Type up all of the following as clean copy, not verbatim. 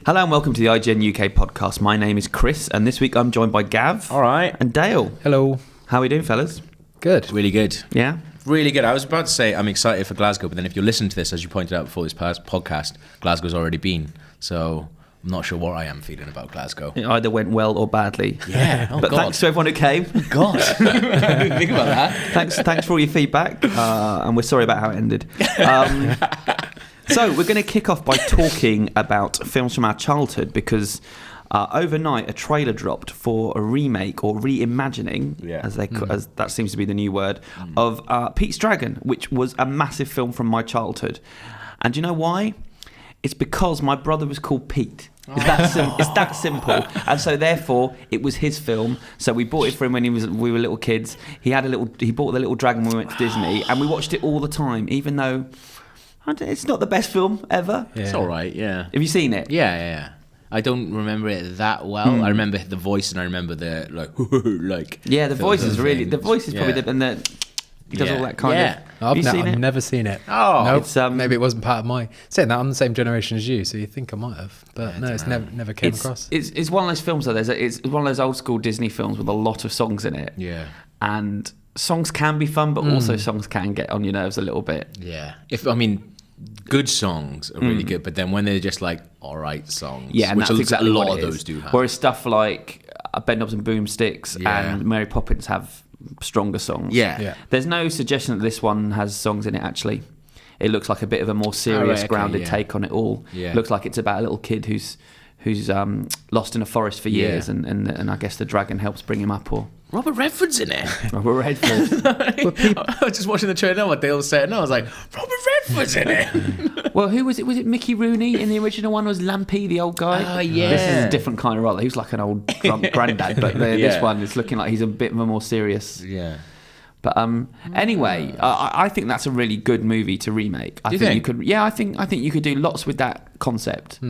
Hello and welcome to the IGN UK podcast. My name is Chris, and this week I'm joined by Gav. All right. And Dale. Hello. How are we doing, fellas? Good. Really good. Yeah? Really good. I was about to say I'm excited for Glasgow, but then if you listen to this, as you pointed out before this podcast, Glasgow's already been. So I'm not sure what I am feeling about Glasgow. It either went well or badly. Yeah. Oh, but God. thanks to everyone who came. God. I didn't think about that. Thanks for all your feedback, and we're sorry about how it ended. So we're going to kick off by talking about films from our childhood because overnight a trailer dropped for a remake or reimagining, as that seems to be the new word, of Pete's Dragon, which was a massive film from my childhood. And do you know why? It's because my brother was called Pete. It's that simple. And so therefore it was his film. So we bought it for him when we were little kids. He bought the little dragon when we went to Disney, and we watched it all the time, even though it's not the best film ever. Yeah. It's all right, yeah. Have you seen it? Yeah. I don't remember it that well. I remember the voice, and I remember the like. Yeah, the voice is really. The voice is probably he does all that kind of. I've never seen it. Oh, nope. Maybe it wasn't part of my. Saying that, I'm the same generation as you, so you think I might have, but no, it's never came across. It's one of those films though. It's one of those old school Disney films with a lot of songs in it. Yeah. And songs can be fun, but also songs can get on your nerves a little bit. Yeah. Good songs are really good, but then when they're just like all right songs, and which that's exactly a what lot it of is. those do have. Whereas stuff like Bedknobs and Boomsticks and Mary Poppins have stronger songs. Yeah. There's no suggestion that this one has songs in it. Actually, it looks like a bit of a more serious, grounded take on it all. Yeah. Looks like it's about a little kid who's lost in a forest for years, and I guess the dragon helps bring him up. Or Robert Redford's in it. Robert Redford. I was just watching the trailer, what Dale was saying, and I was like, Robert Redford's in it. Well, who was it? Was it Mickey Rooney in the original one? Was Lampy the old guy? Oh, yeah. This is a different kind of role. He was like an old drunk granddad, but this one is looking like he's a bit of a more serious. Yeah. But anyway, I think that's a really good movie to remake. I think you could. Yeah, I think you could do lots with that concept.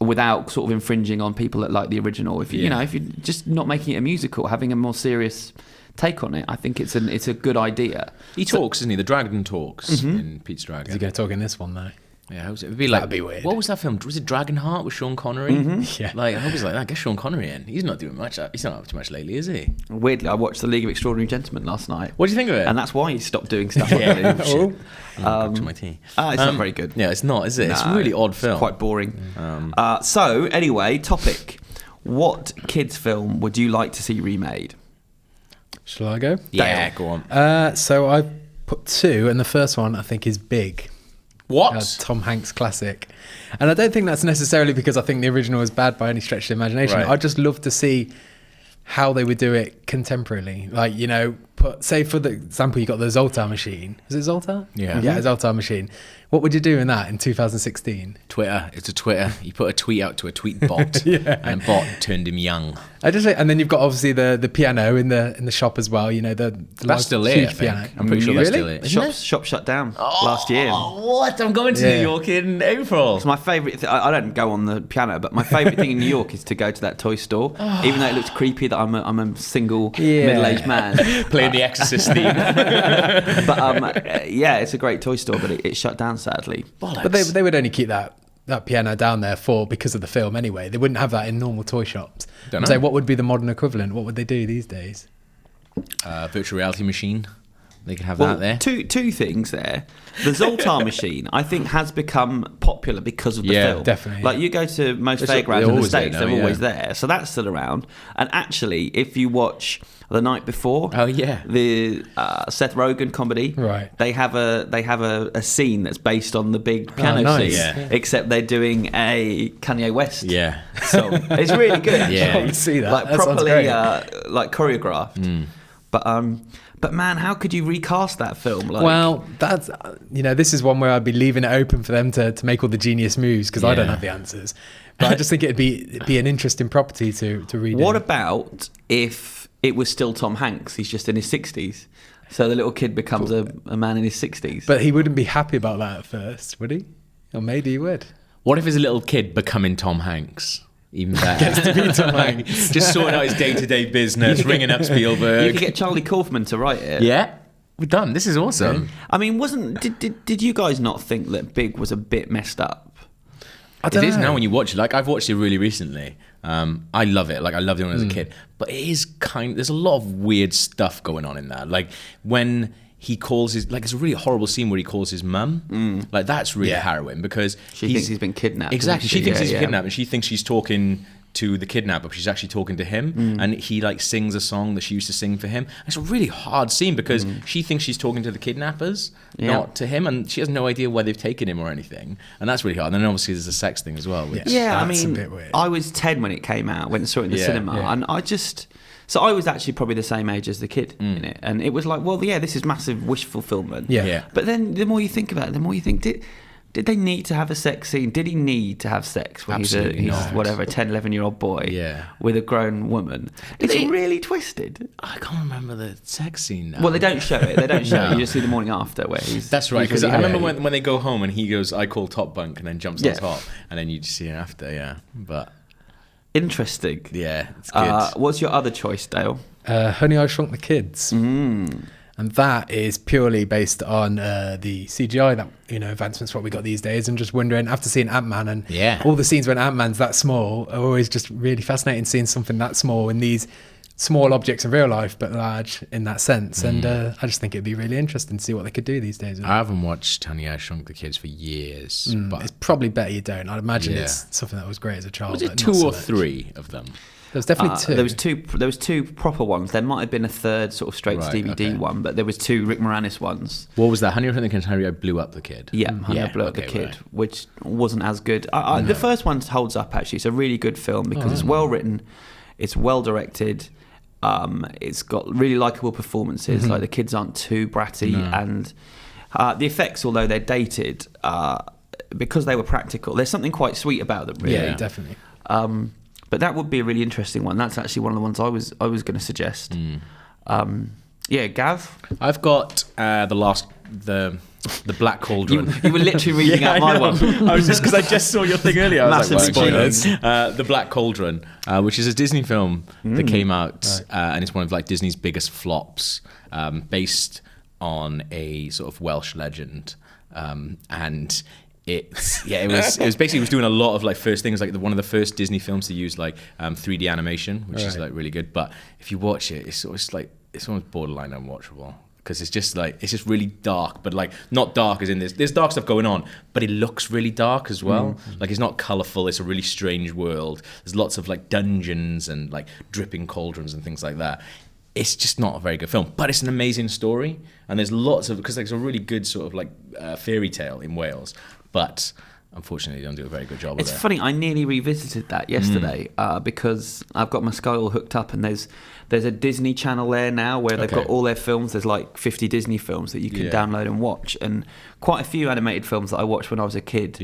Without sort of infringing on people that like the original. If you're just not making it a musical, having a more serious take on it, I think it's a good idea. He talks, isn't he? The dragon talks in Pete's Dragon. Is he going to talk in this one though? Yeah, it'd be like, that'd be weird. What was that film? Was it Dragonheart with Sean Connery? Yeah. Like, I was like, I guess Sean Connery in. He's not doing much. He's not up to much lately, is he? Weirdly, I watched The League of Extraordinary Gentlemen last night. What do you think of it? And that's why he stopped doing stuff like that. To my tea. It's not very good. Yeah, it's not, is it? It's a really odd film. It's quite boring. So, anyway, topic. What kids' film would you like to see remade? Shall I go? Yeah, go on. So I've put two, and the first one I think is Big. What? Tom Hanks classic. And I don't think that's necessarily because I think the original was bad by any stretch of the imagination. Right. I'd just love to see how they would do it contemporarily. Like, say for the example, you got the Zoltar machine. Is it Zoltar? Yeah. Yeah, Zoltar machine. What would you do in that in 2016? Twitter. It's a Twitter. You put a tweet out to a tweet bot, and a bot turned him young. And then you've got obviously the piano in the shop as well. That's still there, I think. I'm pretty sure that's still there. Shop shut down last year. What? I'm going to New York in April. It's my favourite. I don't go on the piano, but my favourite thing in New York is to go to that toy store. Even though it looks creepy that I'm a single middle-aged man playing the Exorcist theme. But it's a great toy store, but it shut down sadly. Bollocks. But they would only keep that piano down there because of the film anyway. They wouldn't have that in normal toy shops. So what would be the modern equivalent? What would they do these days? Virtual reality machine. They could have that there. Two things there. The Zoltar machine, I think, has become popular because of the film. Definitely. Like, you go to most fairgrounds in the States, they're always there. So that's still around. And actually, if you watch The Night Before, the Seth Rogen comedy, right, they have a scene that's based on the big piano scene, except they're doing a Kanye West song. It's really good. I can see that. Like, that properly like choreographed. But man, how could you recast that film? Well, that's this is one where I'd be leaving it open for them to make all the genius moves because I don't have the answers. But I just think it'd be an interesting property to read. What about if it was still Tom Hanks? He's just in his 60s, so the little kid becomes a man in his 60s. But he wouldn't be happy about that at first, would he? Or maybe he would. What if it's a little kid becoming Tom Hanks? Even better. Gets to be Tom Hanks. Just sorting out his day-to-day business, ringing up Spielberg. You could get Charlie Kaufman to write it. Yeah, we're done. This is awesome. I mean, did you guys not think that Big was a bit messed up? I don't It is know. now when you watch it. Like, I've watched it really recently. I love it. Like, I loved it when I was a kid. But it is there's a lot of weird stuff going on in that. Like, when he calls his, like, it's a really horrible scene where he calls his mum. Like, that's really harrowing because She thinks he's been kidnapped. Exactly. She thinks he's Yeah. kidnapped, and she thinks she's talking to the kidnapper, but she's actually talking to him. And he, like, sings a song that she used to sing for him. And it's a really hard scene because she thinks she's talking to the kidnappers, not to him, and she has no idea where they've taken him or anything. And that's really hard. And then obviously there's a sex thing as well. Which, Yeah, I That's a mean, bit weird. I was 10 when it came out, went and saw it in the cinema, yeah. and so I was actually probably the same age as the kid in it, and it was like, well, yeah, this is massive wish fulfillment. Yeah. But then the more you think about it, the more you think, did they need to have a sex scene? Did he need to have sex when he's Absolutely a not. whatever, 10, 11-year-old boy with a grown woman? It's really twisted. I can't remember the sex scene now. Well, they don't show it. They don't show it. You just see the morning after where he's... That's right, he's because really I remember happy. when they go home and he goes, I call top bunk, and then jumps on top, and then you just see it after, But, Interesting. yeah, it's good. What's your other choice, Dale? Honey, I Shrunk the Kids. And that is purely based on the CGI that, advancements what we got these days, and just wondering, after seeing Ant-Man and all the scenes when Ant-Man's that small are always just really fascinating, seeing something that small in these small objects in real life but large in that sense. And I just think it'd be really interesting to see what they could do these days with it. I haven't watched Honey, I Shrunk the Kids for years. But It's probably better you don't. I'd imagine it's something that was great as a child. was it but 2 not so or much. 3 of them? There was definitely 2. There was two proper ones. There might have been a third sort of straight to Right, DVD okay. one, but there was 2 Rick Moranis ones. What was that? Honey, I Shrunk the Kids, Honey, I Blew Up the Kid. Yeah, Honey, I Blew Up the okay, Kid, right. which wasn't as good. The first one holds up, actually. It's a really good film because it's well written, it's well directed, it's got really likeable performances. Like, the kids aren't too bratty, and the effects, although they're dated, because they were practical, there's something quite sweet about them, really. Yeah, definitely. But that would be a really interesting one. That's actually one of the ones I was going to suggest. Gav? I've got the Black Cauldron. You were literally reading out my one. I was just, because I just saw your thing earlier. I was Massive spoilers. The Black Cauldron, which is a Disney film that came out, and it's one of, like, Disney's biggest flops, based on a sort of Welsh legend, and it was basically, it was doing a lot of, like, first things, like one of the first Disney films to use, like, 3D animation, which is, like, really good. But if you watch it, it's almost borderline unwatchable. Because it's just really dark, but, like, not dark as in there's dark stuff going on, but it looks really dark as well. Like, it's not colourful. It's a really strange world. There's lots of, like, dungeons and, like, dripping cauldrons and things like that. It's just not a very good film, but it's an amazing story. And there's lots of, because there's a really good sort of, like, fairy tale in Wales, but unfortunately they don't do a very good job of it. It's funny, I nearly revisited that yesterday because I've got my Sky all hooked up, and there's a Disney channel there now where they've got all their films. There's like 50 Disney films that you can download and watch, and quite a few animated films that I watched when I was a kid,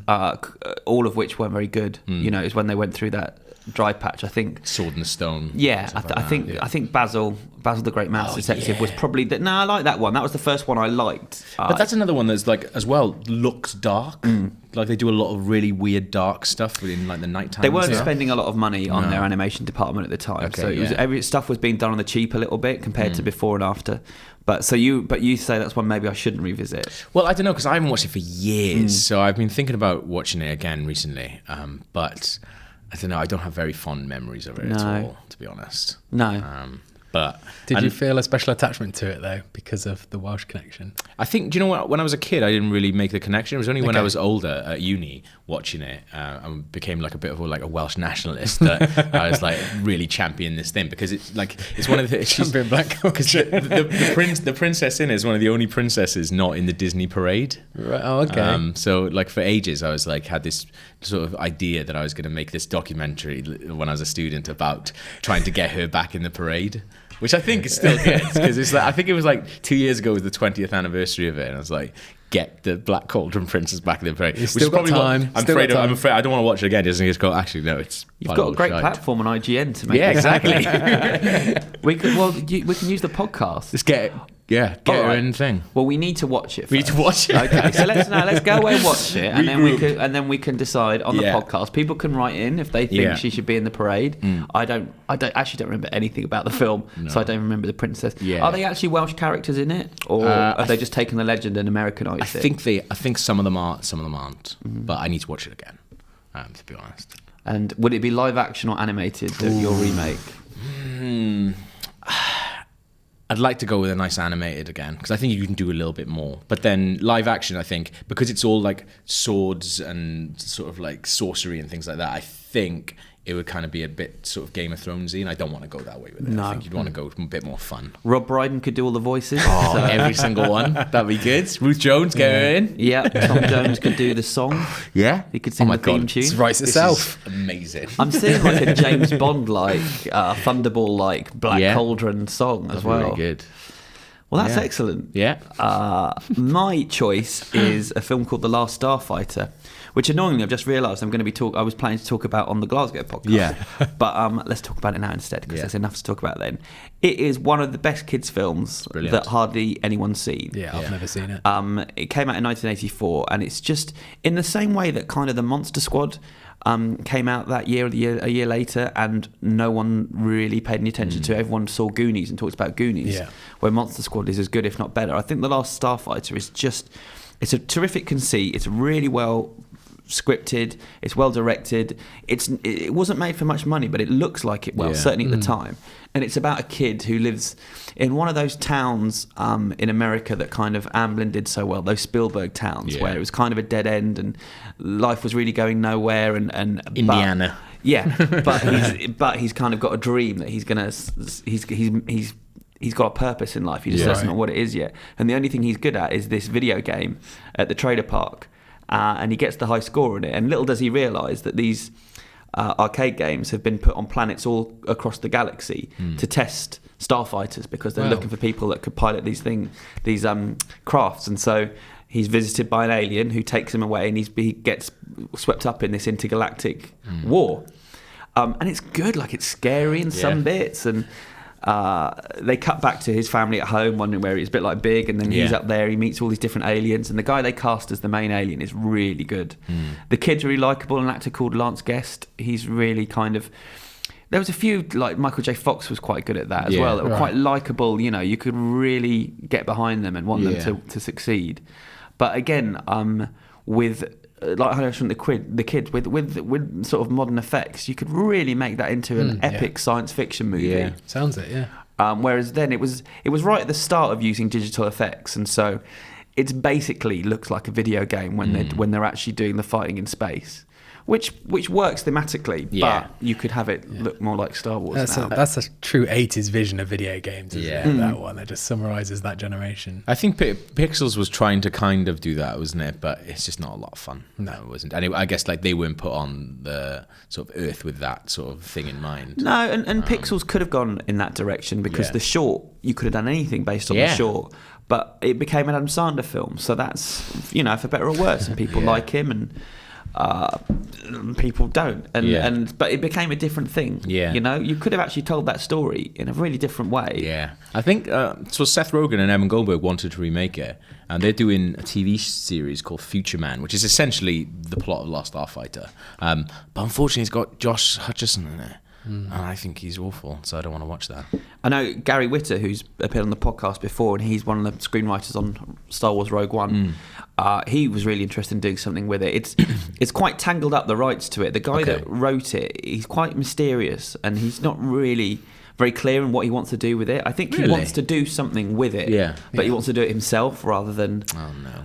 all of which weren't very good. Is when they went through that dry patch, I think. Sword in the Stone. Yeah, I think Basil the Great Mouse Detective was probably I like that one. That was the first one I liked. But that's another one that's, like, as well, looks dark. Like, they do a lot of really weird dark stuff in, like, the nighttime. They weren't spending a lot of money on their animation department at the time, so it was every stuff was being done on the cheap a little bit compared to before and after. But you say that's one maybe I shouldn't revisit. Well, I don't know, because I haven't watched it for years, so I've been thinking about watching it again recently. But I don't know, I don't have very fond memories of it at all, to be honest. No. But Did you feel a special attachment to it, though, because of the Welsh connection? I think, do you know what? When I was a kid, I didn't really make the connection. It was only when I was older at uni watching it and became, like, a bit of a Welsh nationalist that I was, like, really championing this thing, because it's like it's one of the Champion Black Cauldron. the princess in it is one of the only princesses not in the Disney parade. Right. Oh, okay. So, like, for ages, I was like had this sort of idea that I was going to make this documentary when I was a student about trying to get her back in the parade. Which I think is still good, because it's like, I think it was like 2 years ago was the 20th anniversary of it, and I was like, get the Black Cauldron princess back in the parade. You've still got time. I'm afraid I don't want to watch it again. Just in case go, actually, no, it's You've got a great platform on IGN to make. Yeah, this exactly. we can use the podcast. Just get her in thing. Well, we need to watch it first. We need to watch it. Okay, so let's go away and watch it, and then we can decide on the podcast. People can write in if they think she should be in the parade. I actually don't remember anything about the film, so I don't remember the princess. Yeah. Are they actually Welsh characters in it, or have they just taken the legend and Americanized it? I think some of them are, some of them aren't. But I need to watch it again. to be honest. And would it be live action or animated, your remake? I'd like to go with a nice animated again, because I think you can do a little bit more. But then live action, I think, because it's all like swords and sort of like sorcery and things like that, I think it would kind of be a bit sort of Game of Thronesy, and I don't want to go that way with it. No. I think you'd want to go a bit more fun. Rob Brydon could do all the voices. Oh, every single one. That'd be good. Ruth Jones, get her in. Yeah, Tom Jones could do the song. Yeah. He could sing the theme tune. It writes itself. Amazing. I'm seeing like a James Bond like Thunderball like Black Cauldron song as well. Really good. Well, that's excellent. Yeah. My choice is a film called The Last Starfighter, which annoyingly I've just realised I was planning to talk about on the Glasgow podcast. Yeah. But let's talk about it now instead, because there's enough to talk about then. It is one of the best kids' films that hardly anyone's seen. Yeah, I've never seen it. It came out in 1984, and it's just in the same way that kind of the Monster Squad came out that year, a year later, and no one really paid any attention to it. Everyone saw Goonies and talked about Goonies, where Monster Squad is as good, if not better. I think The Last Starfighter is it's a terrific conceit. It's really well scripted, it's well directed. It wasn't made for much money, but it looks like it certainly at the time. And it's about a kid who lives in one of those towns in America that kind of Amblin did so well, those Spielberg towns where it was kind of a dead end and life was really going nowhere. And Indiana. But he's kind of got a dream that he's got a purpose in life. He just doesn't know what it is yet. And the only thing he's good at is this video game at the trailer park. And he gets the high score in it. And little does he realise that these arcade games have been put on planets all across the galaxy to test starfighters, because they're looking for people that could pilot these crafts. And so he's visited by an alien who takes him away, and he gets swept up in this intergalactic war. And it's good, like it's scary in some bits, and they cut back to his family at home, wondering where he is, a bit like Big, and then he's up there, he meets all these different aliens, and the guy they cast as the main alien is really good. The kid's really likeable, an actor called Lance Guest, he's really kind of, there was a few, like Michael J. Fox was quite good at that as well, that were quite likeable, you could really get behind them and want them to succeed. But again, with like I mentioned, the kids with sort of modern effects, you could really make that into an epic science fiction movie. Yeah, sounds it. Yeah. Whereas then it was right at the start of using digital effects, and so it basically looks like a video game when they're actually doing the fighting in space. Which works thematically, but you could have it look more like Star Wars now. That's a true 80s vision of video games, isn't it? That one that just summarises that generation. I think Pixels was trying to kind of do that, wasn't it? But it's just not a lot of fun. No, it wasn't. And I guess like they weren't put on the sort of earth with that sort of thing in mind. No, and Pixels could have gone in that direction, because the short, you could have done anything based on the short. But it became an Adam Sandler film, so that's, for better or worse, and people like him, and people don't, but it became a different thing. You could have actually told that story in a really different way. I think so Seth Rogen and Evan Goldberg wanted to remake it, and they're doing a TV series called Future Man, which is essentially the plot of Last Starfighter, but unfortunately it's got Josh Hutcherson in it. And I think he's awful, so I don't want to watch that. I know Gary Whitta, who's appeared on the podcast before, and he's one of the screenwriters on Star Wars Rogue One. He was really interested in doing something with it. It's quite tangled up, the rights to it. The guy that wrote it, he's quite mysterious, and he's not really very clear in what he wants to do with it. I think he wants to do something with it, but he wants to do it himself rather than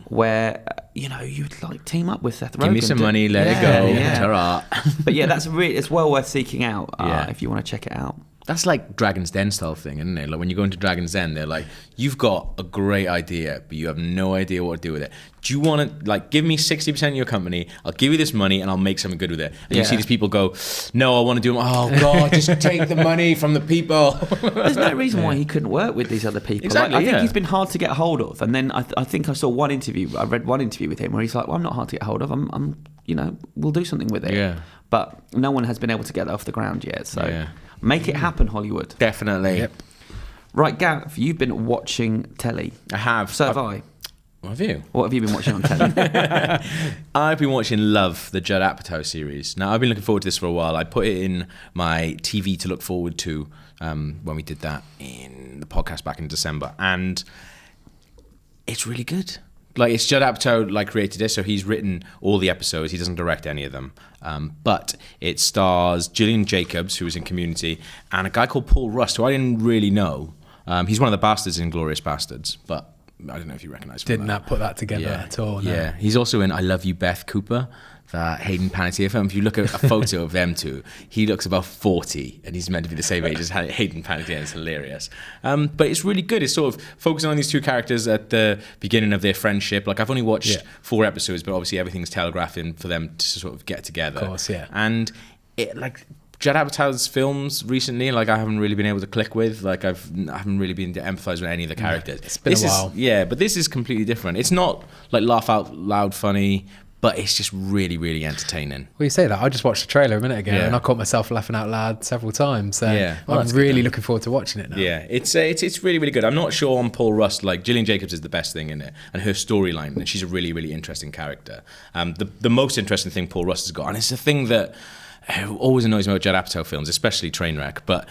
where you'd like team up with Seth Rogen. Give me some money, let it go. Ta-ra. But it's well worth seeking out if you want to check it out. That's like Dragon's Den style thing, isn't it? Like when you go into Dragon's Den, they're like, you've got a great idea, but you have no idea what to do with it. Do you want to, give me 60% of your company, I'll give you this money, and I'll make something good with it. And you see these people go, no, I want to do, oh God, just take the money from the people. There's no reason why he couldn't work with these other people. Exactly, I think he's been hard to get hold of. And then I think I saw one interview, I read one interview with him where he's like, well, I'm not hard to get hold of. I'm we'll do something with it. Yeah. But no one has been able to get that off the ground yet. So make it happen, Hollywood. Definitely. Yep. Right, Gav, you've been watching telly. I have. So have I. What have you? What have you been watching on telly? I've been watching Love, the Judd Apatow series. Now, I've been looking forward to this for a while. I put it in my TV to look forward to when we did that in the podcast back in December. And it's really good. Like, it's Judd Apatow like created it, so he's written all the episodes. He doesn't direct any of them. But it stars Gillian Jacobs, who was in Community, and a guy called Paul Rust, who I didn't really know. He's one of the bastards in Inglourious Bastards, but I don't know if you recognise him. Did not put that together at all. No. Yeah, he's also in I Love You, Beth Cooper, that Hayden Panettiere film. If you look at a photo of them two, he looks about 40, and he's meant to be the same age as Hayden Panettiere. It's hilarious. But it's really good. It's sort of focusing on these two characters at the beginning of their friendship. Like, I've only watched 4 episodes, but obviously everything's telegraphing for them to sort of get together. Of course, yeah. And it, like, Judd Apatow's films recently, like, I haven't really been able to click with. Like, I haven't really been to empathise with any of the characters. It's been a while. But this is completely different. It's not like laugh out loud funny, but it's just really, really entertaining. Well, you say that. I just watched the trailer a minute ago, and I caught myself laughing out loud several times. So I'm really looking forward to watching it now. Yeah, it's really, really good. I'm not sure on Paul Rust. Like, Gillian Jacobs is the best thing in it, and her storyline, and she's a really, really interesting character. The most interesting thing Paul Rust has got, and it's a thing that always annoys me about Judd Apatow films, especially Trainwreck. But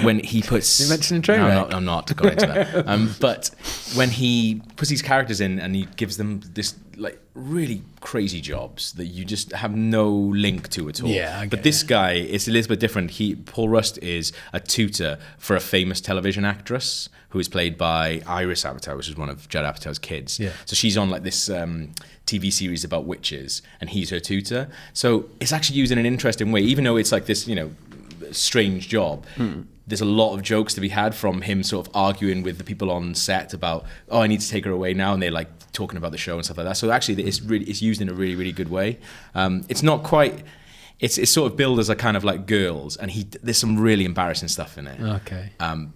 when he puts... You mentioning Trainwreck? No, I'm not going into that. But when he puts these characters in and he gives them this, like, really crazy jobs that you just have no link to at all. Yeah, but this guy is a little bit different. Paul Rust is a tutor for a famous television actress who is played by Iris Apatow, which is one of Judd Apatow's kids. Yeah. So she's on, like, this TV series about witches, and he's her tutor. So it's actually used in an interesting way, even though it's like this, strange job. There's a lot of jokes to be had from him sort of arguing with the people on set about, I need to take her away now, and they're like talking about the show and stuff like that. So actually it's used in a really, really good way. It's not quite... It's sort of billed as a kind of like Girls, and there's some really embarrassing stuff in it. Okay.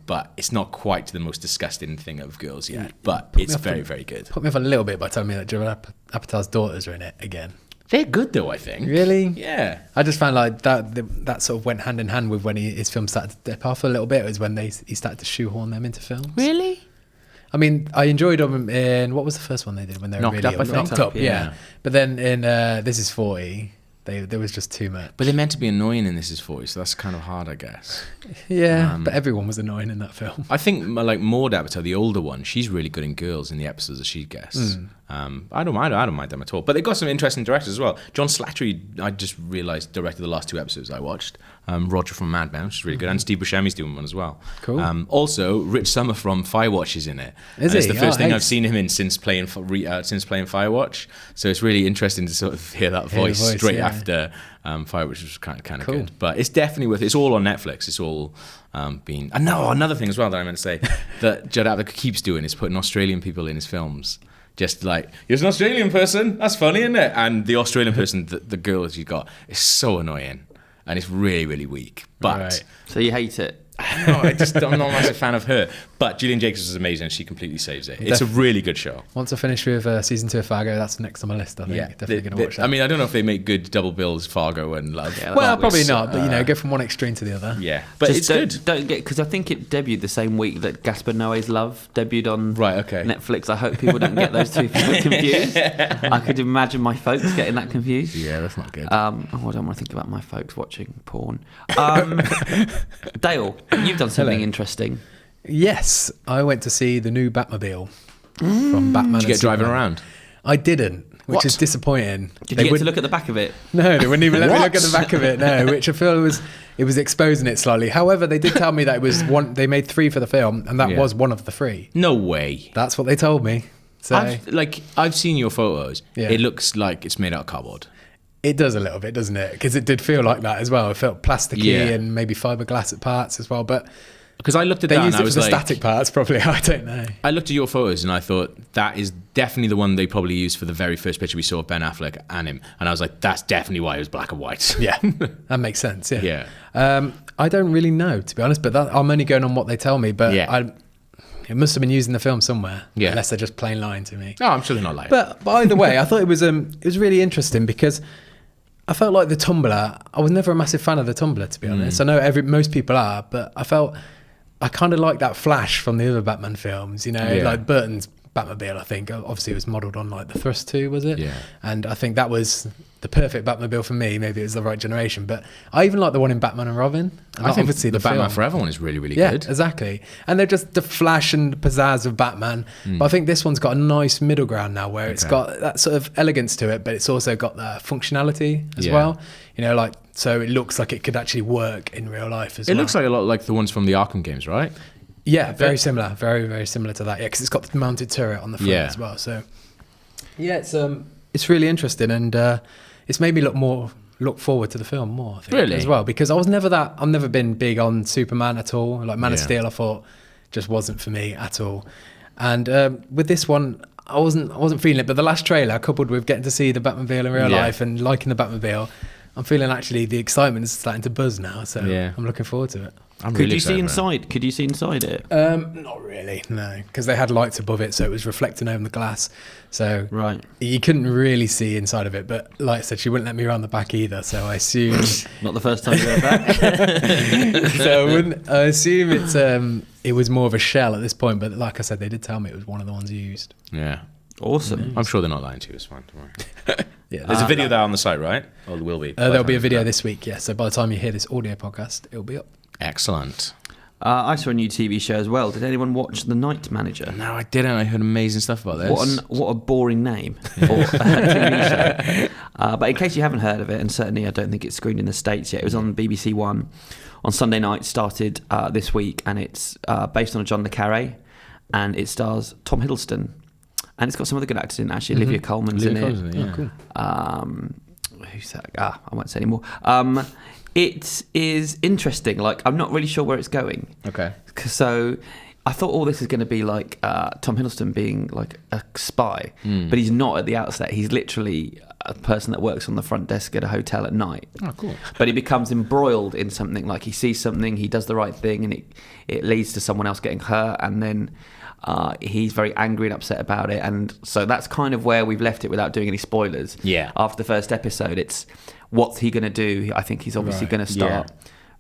But it's not quite the most disgusting thing of Girls yet. But it's very, very good. Put me off a little bit by telling me that Judd Apatow's daughters are in it again. They're good though, I think. Really? Yeah. I just found like that sort of went hand in hand with when his film started to dip off a little bit. It was when he started to shoehorn them into films. Really? I mean, I enjoyed them in, what was the first one they did when they were Knocked really Up, Knocked Up, yeah. But then in This Is 40... There was just too much. But they're meant to be annoying in This Is 40, so that's kind of hard, I guess. Yeah, but everyone was annoying in that film. I think, like, Maud Apatow, the older one, she's really good in Girls in the episodes that she guests. I don't mind them at all. But they've got some interesting directors as well. John Slattery, I just realised, directed the last 2 episodes I watched. Roger from Mad Men, which is really good. And Steve Buscemi's doing one as well. Cool. Also, Rich Sommer from Firewatch is in it. Is he? It's the first thing I've seen him in since playing Firewatch. So it's really interesting to sort of hear that voice straight after Firewatch, which was kind of cool. Good. But it's definitely worth it. It's all on Netflix. It's all been... And another thing as well that I meant to say that Judd Apatow keeps doing is putting Australian people in his films. Just like, here's an Australian person, that's funny, isn't it? And the Australian person, the girl that you got, is so annoying. And it's really, really weak. But... Right. So you hate it? No, I'm not a massive fan of her. But Gillian Jacobs is amazing. She completely saves it. It's a really good show. Once I finish with season 2 of Fargo, that's next on my list, I think. Definitely going to watch that. I mean, I don't know if they make good double bills, Fargo and Love. Yeah, well, probably not, but go from one extreme to the other. Yeah, but it's good. Don't get, because I think it debuted the same week that Gaspar Noé's Love debuted on Netflix. I hope people don't get those two things confused. I could imagine my folks getting that confused. Yeah, that's not good. I don't want to think about my folks watching porn. Dale, you've done something interesting. Yes, I went to see the new Batmobile from Batman. Did you get driving around? I didn't, which is disappointing. Did you get to look at the back of it? No, they wouldn't even let me look at the back of it. No, which I feel it was exposing it slightly. However, they did tell me that it was one. They made 3 for the film, and that was one of the 3. No way. That's what they told me. So I've seen your photos. Yeah. It looks like it's made out of cardboard. It does a little bit, doesn't it? Because it did feel like that as well. It felt plasticky and maybe fiberglass at parts as well. But because I looked at that and I was like... They used it for the static parts, probably. I don't know. I looked at your photos and I thought, that is definitely the one they probably used for the very first picture we saw of Ben Affleck and him. And I was like, that's definitely why it was black and white. Yeah, that makes sense, yeah. I don't really know, to be honest, but I'm only going on what they tell me. But it must have been used in the film somewhere, unless they're just plain lying to me. No, I'm sure they're not lying. But either way, I thought it was really interesting because... I felt like the Tumbler, I was never a massive fan of the Tumbler, to be honest. I know most people are, but I kind of like that Flash from the other Batman films, like Burton's Batmobile, I think. Obviously, it was modelled on like the Thrust 2, was it? Yeah. And I think that was the perfect Batmobile for me. Maybe it was the right generation, but I even like the one in Batman and Robin. And I think obviously the Batman film. Forever one is really, really Yeah, good. exactly. And they're just the flash and pizzazz of Batman. But I think this one's got a nice middle ground now where it's got that sort of elegance to it, but it's also got the functionality as well. You know, like, so it looks like it could actually work in real life as well. It looks like a lot like the ones from the Arkham games, right? Yeah, very similar. Very, very similar to that. Yeah, because it's got the mounted turret on the front as well. So, yeah, it's really interesting, and it's made me look forward to the film more, I think, really, as well, because I've never been big on Superman at all. Like Man of Steel, I thought just wasn't for me at all. And with this one, I wasn't feeling it. But the last trailer, coupled with getting to see the Batmobile in real life and liking the Batmobile, I'm feeling actually the excitement is starting to buzz now. So I'm looking forward to it. Could you see inside it? Not really, no, because they had lights above it, so it was reflecting over the glass. So you couldn't really see inside of it. But like I said, she wouldn't let me around the back either. So I assume not the first time you heard that. So I assume it was more of a shell at this point. But like I said, they did tell me it was one of the ones used. Yeah, awesome. I'm sure they're not lying to you. It's fine. Don't worry. Yeah, there's a video there on the site, right? Or there will be. There'll be a video this week. Yeah. So by the time you hear this audio podcast, it'll be up. Excellent. I saw a new TV show as well. Did anyone watch The Night Manager? No, I didn't. I heard amazing stuff about this. What a boring name for a TV show. But in case you haven't heard of it, and certainly I don't think it's screened in the States yet, it was on BBC One on Sunday night, started this week, and it's based on a John le Carré, and it stars Tom Hiddleston. And it's got some other good actors in it, actually. Olivia Colman's in it. Yeah. Oh, cool. Who's that? I won't say anymore. It is interesting. Like, I'm not really sure where it's going. Okay. So I thought all this is going to be like Tom Hiddleston being like a spy, but he's not at the outset. He's literally a person that works on the front desk at a hotel at night. Oh, cool. But he becomes embroiled in something. Like, he sees something, he does the right thing, and it leads to someone else getting hurt, and then he's very angry and upset about it. And so that's kind of where we've left it without doing any spoilers. Yeah. After the first episode, it's what's he going to do? I think he's obviously going to start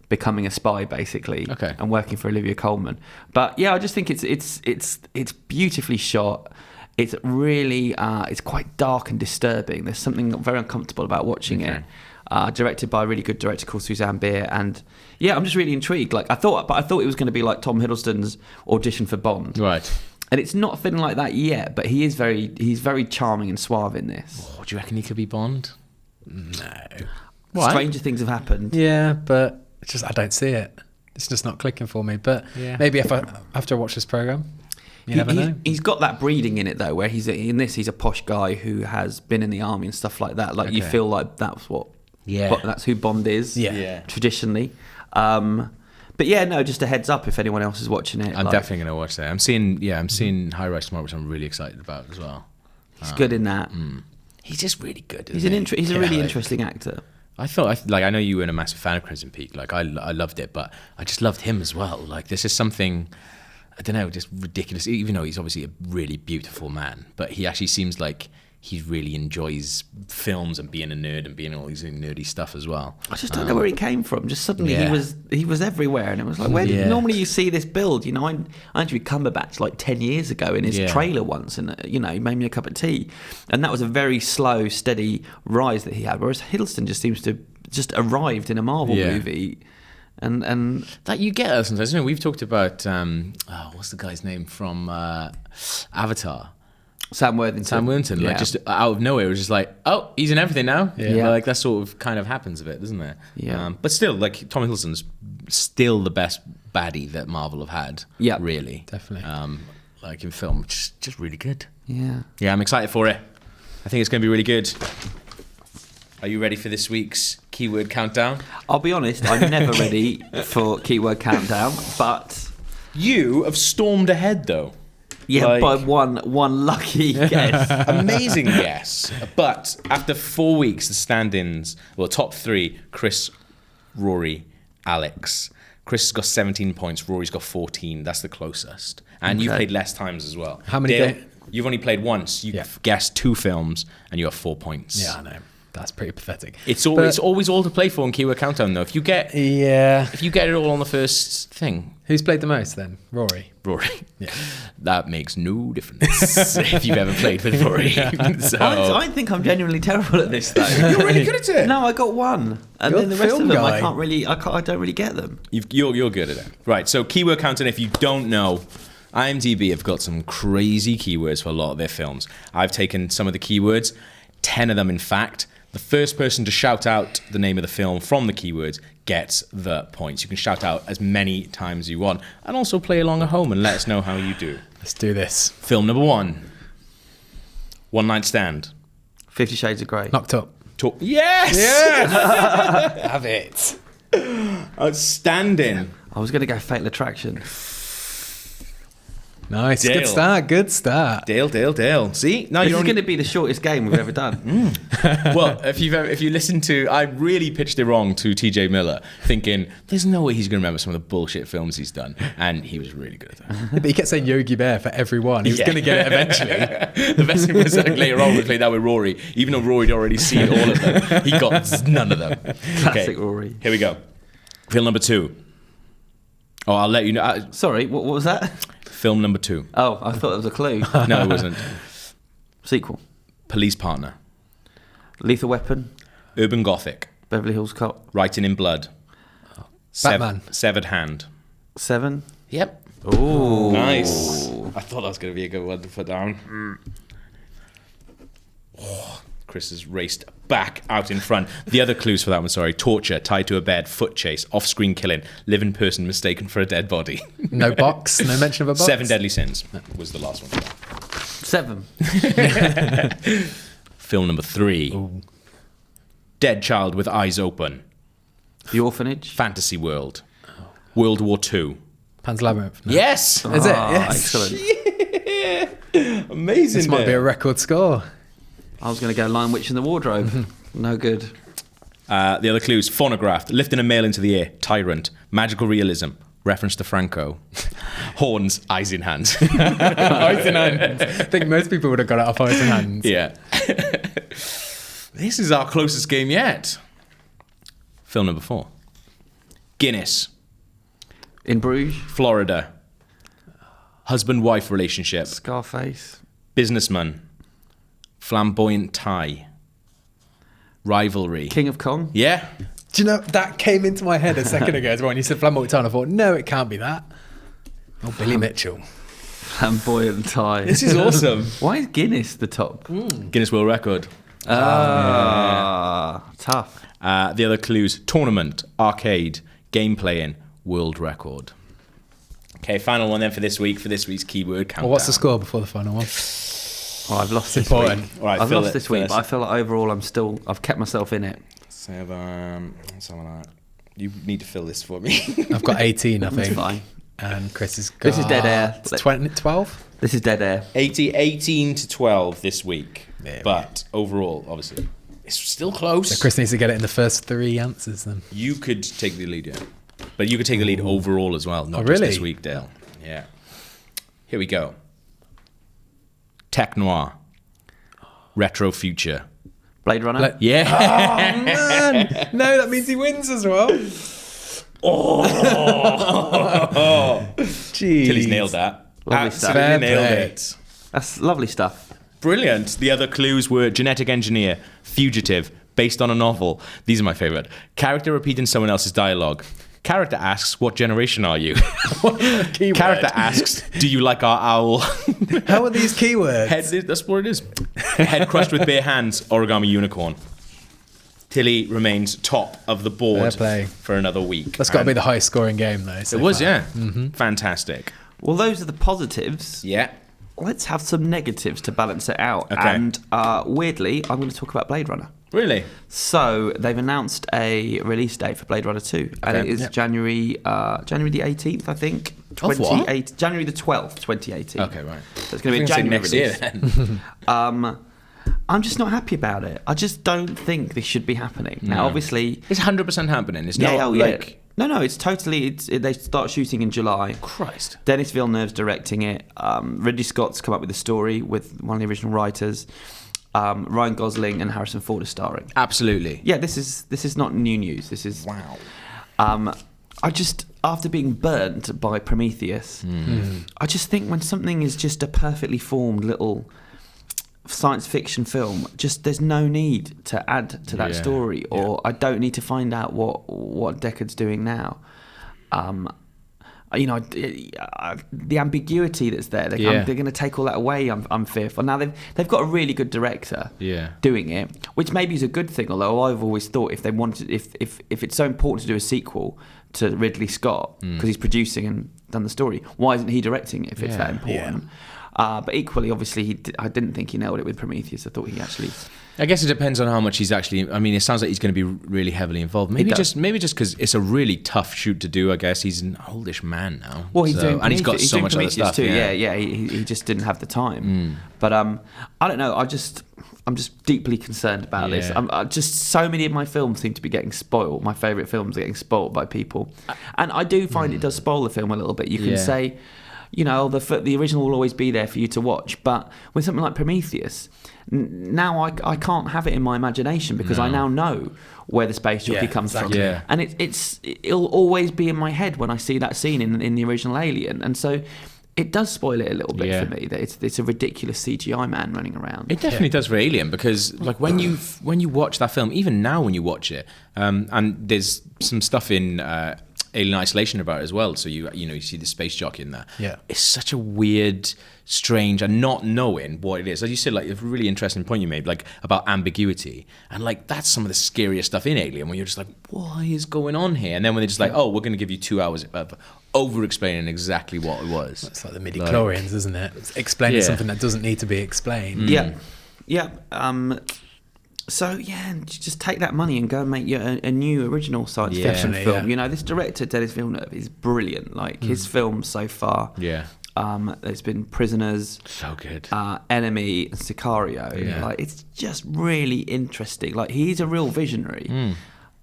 becoming a spy, basically, and working for Olivia Colman. But yeah, I just think it's beautifully shot. It's really it's quite dark and disturbing. There's something very uncomfortable about watching it. Directed by a really good director called Suzanne Bier, and yeah, I'm just really intrigued. Like, I thought it was going to be like Tom Hiddleston's audition for Bond, right? And it's not feeling like that yet. But he's very charming and suave in this. Oh, do you reckon he could be Bond? No. What? Stranger things have happened. Yeah, but it's just I don't see it. It's just not clicking for me. But maybe after I watch this program. You never know. He's got that breeding in it though, where he's a posh guy who has been in the army and stuff like that. Like, you feel like that's what. Yeah, that's who Bond is. Yeah, traditionally. But yeah, no, just a heads up if anyone else is watching it. I'm definitely going to watch that. I'm seeing High Rise tomorrow, which I'm really excited about as well. He's good in that. He's just really good. He's a really interesting actor. I know you weren't a massive fan of Crimson Peak. Like, I loved it, but I just loved him as well. Like, this is something, I don't know, just ridiculous. Even though he's obviously a really beautiful man, but he actually seems like he really enjoys films and being a nerd and being all these nerdy stuff as well. I just don't know where he came from. Just suddenly he was everywhere, and it was like, where normally you see this build. You know, I interviewed Cumberbatch like 10 years ago in his trailer once, and he made me a cup of tea, and that was a very slow, steady rise that he had. Whereas Hiddleston just seems to just arrived in a Marvel movie. And that you get that sometimes. We've talked about what's the guy's name from Avatar? Sam Worthington. Like, just out of nowhere, it was just like, oh, he's in everything now. Yeah. Like, that sort of kind of happens a bit, doesn't it? Yeah. But still, like, Tom Hiddleston's still the best baddie that Marvel have had. Yeah, really, definitely. Like, in film, just really good. Yeah. Yeah, I'm excited for it. I think it's going to be really good. Are you ready for this week's keyword countdown? I'll be honest, I'm never ready for keyword countdown, but you have stormed ahead though. Yeah, by one lucky guess. Amazing guess. But after 4 weeks, the stand-ins, top three, Chris, Rory, Alex. Chris has got 17 points, Rory's got 14. That's the closest. And you played less times as well. How many? Dale, you've only played once. You've guessed 2 films, and you have 4 points. Yeah, I know. That's pretty pathetic. It's always all to play for in keyword countdown, though. If you get it all on the first thing, Who's played the most then? Rory. Yeah. That makes no difference if you've ever played with Rory. So, I think I'm genuinely terrible at this though. you're really good at it. No, I got one, and You're then the the rest of film them guy. I don't really get them. You're good at it. Right, so keyword counting, if you don't know, IMDb have got some crazy keywords for a lot of their films. I've taken some of the keywords, 10 of them in fact. The first person to shout out the name of the film from the keywords gets the points. You can shout out as many times as you want, and also play along at home and let us know how you do. Let's do this. Film number 1. One Night Stand. 50 Shades of Grey. Knocked Up. Yes! Have it. Outstanding. I was going to go Fatal Attraction. Nice. Dale. Good start. Dale. See? No, This you're is only... going to be the shortest game we've ever done. Well, if you listen to, I really pitched it wrong to TJ Miller, thinking there's no way he's going to remember some of the bullshit films he's done, and he was really good at that. But he kept saying Yogi Bear for every one. He was going to get it eventually. The best thing was like, later on we played that with Rory, even though Rory had already seen all of them, he got none of them. Classic Rory. Here we go. Film number 2. Oh, I'll let you know. Sorry, what was that? Film number 2. Oh, I thought it was a clue. No, it wasn't. Sequel. Police Partner. Lethal Weapon. Urban Gothic. Beverly Hills Cop. Writing in Blood. Batman. Severed Hand. 7. Yep. Oh, Nice. I thought that was going to be a good one to put down. Oh, Chris has raced back out in front. The other clues for that one, sorry. Torture, tied to a bed, foot chase, off-screen killing, living person mistaken for a dead body. No box. No mention of a box. 7 Deadly Sins was the last one. 7. Film number 3. Ooh. Dead Child with Eyes Open. The Orphanage. Fantasy World. World War II. Pan's Labyrinth. No. Yes! Is it? Ah, Yes. excellent. Amazing. This might be a record score. I was going to go Lion Witch in the Wardrobe. No good. The other clues: phonographed, lifting a male into the air, tyrant, magical realism, reference to Franco, horns, eyes in hands. Eyes in Hands. I think most people would have got it off Eyes in Hands. Yeah. This is our closest game yet. Film number 4. Guinness, In Bruges. Florida, husband-wife relationship, Scarface. businessman, flamboyant tie, rivalry. King of Kong. Yeah. Do you know, that came into my head a second ago as well. When you said Flamboyant Town, I thought, no, it can't be that. Oh, Billy Mitchell. Flamboyant tie. This is awesome. Why is Guinness the top? Guinness World Record. Tough. The other clues: tournament, arcade, game playing, world record. Okay, final one then for this week's keyword countdown. Well, what's the score before the final one? Oh, I've lost this important. week. All right, I've fill lost it, this fill week, it. but I feel like overall I've kept myself in it. 7, something like that. You need to fill this for me. I've got 18, I It's think. fine. And Chris has got... This is dead air. 12? This is dead air. 18 to 12 this week. Yeah, but overall, obviously, it's still close. So Chris needs to get it in the first 3 answers then. You could take the lead, yeah. But you could take the lead overall as well, not Oh, just really? this week, Dale. Yeah. Here we go. Tech noir. Retro future. Blade Runner. Yeah. Oh, man! No, that means he wins as well. Jeez. Tilly's nailed that. Lovely stuff. Absolutely Fair nailed play. it. That's lovely stuff. Brilliant. The other clues were genetic engineer, fugitive, based on a novel. These are my favourite. Character repeating someone else's dialogue. Character asks, what generation are you? Keyword. Character asks, do you like our owl? How are these keywords? Head, that's what it is. Head crushed with bare hands, origami unicorn. Tilly remains top of the board Fair play. for another week. That's got to And be the highest scoring game, though. So It was, far. yeah. Fantastic. Well, those are the positives. Yeah. Let's have some negatives to balance it out. Okay. And weirdly, I'm going to talk about Blade Runner. Really? So they've announced a release date for Blade Runner 2, and Okay. it is Yep. January the 18th, I think. Of what? January the 12th, 2018. Okay, right. So it's going to be a January next year release. then. I'm just not happy about it. I just don't think this should be happening. Now, obviously, It's 100% happening. It's yeah, not oh, yeah. like... No, it's totally. They start shooting in July. Christ. Dennis Villeneuve's directing it. Ridley Scott's come up with the story with one of the original writers. Ryan Gosling and Harrison Ford are starring. Absolutely. Yeah, this is not new news. This is Wow. after being burnt by Prometheus, I just think when something is just a perfectly formed little science fiction film, just there's no need to add to that story, or I don't need to find out what Deckard's doing now. The ambiguity that's there, they're going to take all that away. I'm fearful. Now they've got a really good director doing it, which maybe is a good thing. Although I've always thought if they wanted, if it's so important to do a sequel to Ridley Scott because he's producing and done the story, why isn't he directing it if it's that important? But equally, obviously, I didn't think he nailed it with Prometheus. I thought he actually... I guess it depends on how much he's actually... I mean, it sounds like he's going to be really heavily involved. Maybe just because it's a really tough shoot to do, I guess. He's an oldish man now. Well, he's doing... And he's got so much other stuff. Too. Yeah. He just didn't have the time. But I don't know. I'm just deeply concerned about this. Just so many of my films seem to be getting spoiled. My favourite films are getting spoiled by people. And I do find it does spoil the film a little bit. You can say... the original will always be there for you to watch, but with something like Prometheus, now I can't have it in my imagination because I now know where the space jockey comes from, and it'll always be in my head when I see that scene in the original Alien, and so it does spoil it a little bit for me that it's a ridiculous CGI man running around. It definitely does for Alien because like when you watch that film, even now when you watch it, and there's some stuff in. Alien Isolation about it as well, so you see the space jockey in there. It's such a weird, strange, and not knowing what it is. As you said, like a really interesting point you made, like about ambiguity, and like that's some of the scariest stuff in Alien, when you're just like, what is going on here? And then when they're just like, oh, we're going to give you 2 hours of over-explaining exactly what it was. It's like the midi-chlorians, isn't it? It's explaining something that doesn't need to be explained. So just take that money and go and make a new original science fiction film. This director Denis Villeneuve is brilliant. Like his films so far. There's been Prisoners, so good, Enemy, and Sicario. Like it's just really interesting. Like he's a real visionary.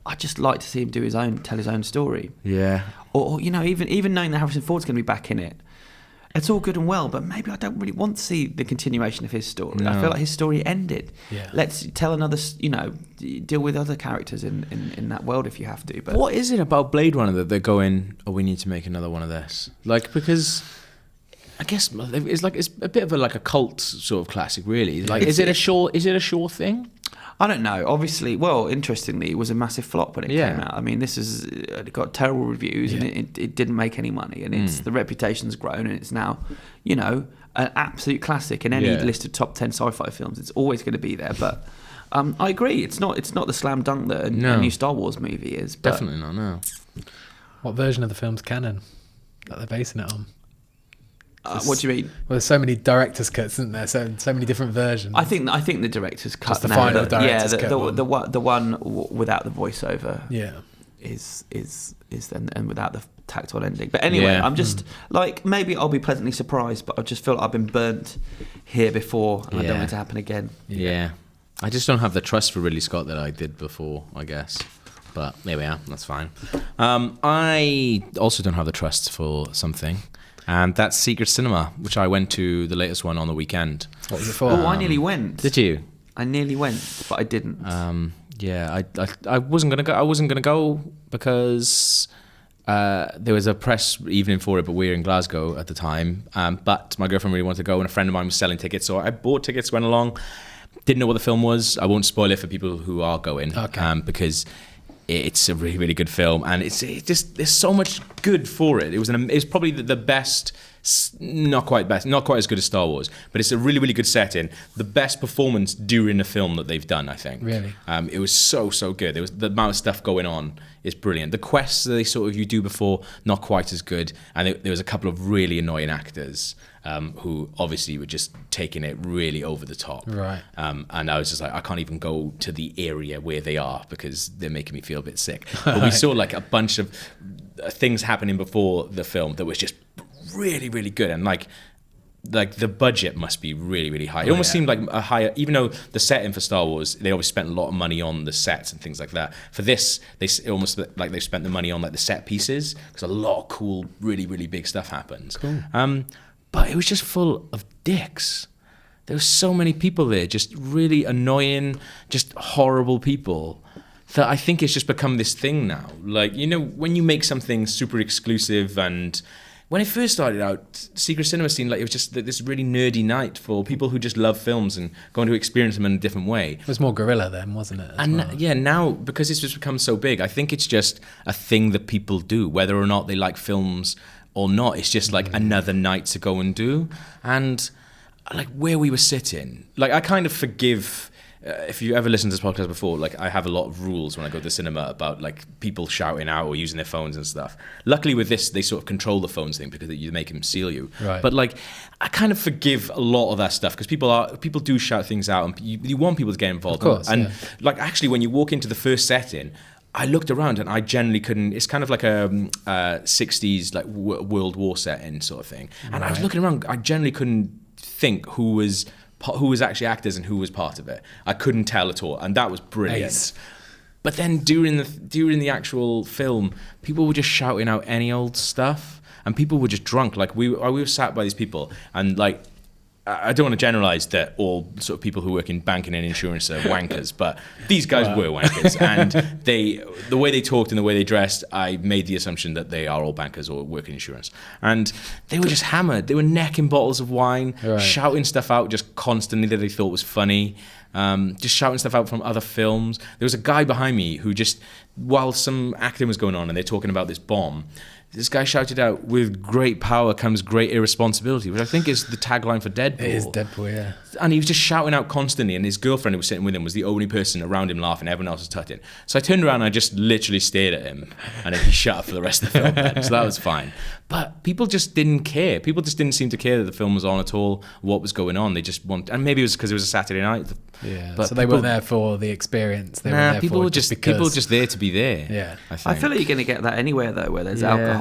I just like to see him tell his own story. Or even knowing that Harrison Ford's going to be back in it. It's all good and well, but maybe I don't really want to see the continuation of his story. I feel like his story ended. Let's tell another, deal with other characters in that world if you have to. But what is it about Blade Runner that they're going, oh, we need to make another one of this? Like, because I guess it's a bit of a cult sort of classic, really. Like, is it a sure thing? I don't know. Obviously, interestingly, it was a massive flop when it came out. I mean, it got terrible reviews and it didn't make any money. And the reputation's grown and it's now, an absolute classic in any list of top 10 sci-fi films. It's always going to be there. But I agree. It's not the slam dunk that a new Star Wars movie is. But definitely not. No. What version of the film's canon that they're basing it on? What do you mean? Well, there's so many director's cuts, isn't there? So many different versions. I think the director's cut. Just the final director's cut. The one without the voiceover. Is then and without the tactile ending. But anyway, I'm just like maybe I'll be pleasantly surprised, but I just feel like I've been burnt here before, and I don't want it to happen again. I just don't have the trust for Ridley Scott that I did before, I guess. But there we are. That's fine. I also don't have the trust for something. And that's Secret Cinema, which I went to the latest one on the weekend. What was it for? I nearly went. Did you? I nearly went, but I didn't. I wasn't gonna go. I wasn't gonna go because there was a press evening for it, but we were in Glasgow at the time. But my girlfriend really wanted to go, and a friend of mine was selling tickets, so I bought tickets, went along. Didn't know what the film was. I won't spoil it for people who are going, because it's a really, really good film, and it's just there's so much good for it. It's probably the best, not quite as good as Star Wars, but it's a really, really good setting. The best performance during a film that they've done, I think. Really, it was so good. It was the amount of stuff going on is brilliant. The quests that you do before, not quite as good, and there was a couple of really annoying actors. Who obviously were just taking it really over the top. Right. And I was just like, I can't even go to the area where they are because they're making me feel a bit sick. But we saw like a bunch of things happening before the film that was just really, really good. And like the budget must be really, really high. It almost seemed like a higher, even though the setting for Star Wars, they always spent a lot of money on the sets and things like that. For this, it almost like they spent the money on like the set pieces because a lot of cool, really, really big stuff happens. Cool. But it was just full of dicks. There were so many people there, just really annoying, just horrible people that I think it's just become this thing now. Like, you know, when you make something super exclusive, and when it first started out, Secret Cinema seemed like it was just this really nerdy night for people who just love films and going to experience them in a different way. It was more guerrilla then, wasn't it? Yeah, now, because it's just become so big, I think it's just a thing that people do, whether or not they like films or not. It's just like another night to go and do. And like where we were sitting, like I kind of forgive... if you ever listened to this podcast before, like I have a lot of rules when I go to the cinema about like people shouting out or using their phones and stuff. Luckily with this, they sort of control the phones thing because you make them seal you. Right. But like I kind of forgive a lot of that stuff because people do shout things out, and you want people to get involved. Of course, and like actually when you walk into the first setting, I looked around and I generally couldn't. It's kind of like a 60s like World War setting sort of thing. And I was looking around, I generally couldn't think who was actually actors and who was part of it. I couldn't tell at all, and that was brilliant. Ace. But then during the actual film, people were just shouting out any old stuff, and people were just drunk. Like we were sat by these people, and like I don't want to generalize that all sort of people who work in banking and insurance are wankers, but these guys were wankers, and the way they talked and the way they dressed, I made the assumption that they are all bankers or work in insurance. And they were just hammered. They were necking bottles of wine, shouting stuff out just constantly that they thought was funny, just shouting stuff out from other films. There was a guy behind me who just, while some acting was going on and they're talking about this bomb, this guy shouted out, "With great power comes great irresponsibility," which I think is the tagline for Deadpool. It is Deadpool, yeah. And he was just shouting out constantly, and his girlfriend who was sitting with him was the only person around him laughing. Everyone else was tutting. So I turned around and I just literally stared at him, and then he shut up for the rest of the film. Then. So that was fine. But people just didn't care. People just didn't seem to care that the film was on at all, what was going on. They just and maybe it was because it was a Saturday night. Yeah, but so they weren't there for the experience. They were there people for were just people were just there to be there. Yeah, I feel like you're going to get that anywhere though, where there's alcohol.